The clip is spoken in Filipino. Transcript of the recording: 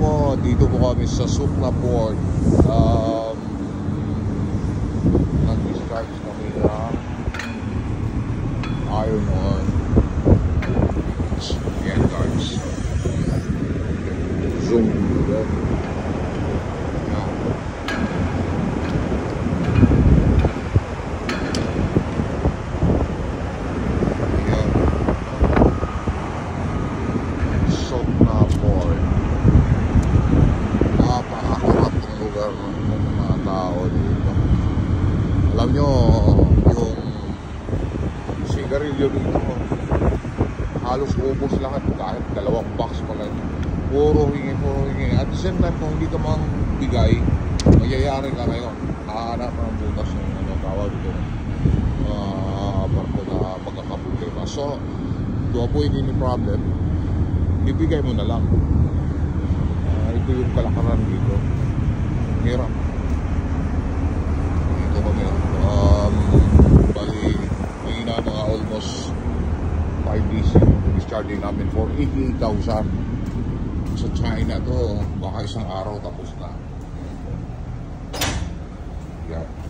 mo, dito po kami sa Sukna Port. Nag-discharge kami ng iron ore. Yan guys. Zoom. Alam nyo, yung sigarilyo dito halos ubos lahat kahit 2 box pa lang. Puro hingi. At the same time, kung hindi ka mang bigay, mayayari ka ngayon. Hahanap ng butas ng tawag dito barko na magkakaproblema. So, to avoid any problem, ibigay mo na lang. Ito yung kalakaran dito. Hirap. Ito kami. Bali, may na mga almost 5 days yung discharging namin for 88,000. Sa China to, baka isang araw tapos na. Yeah.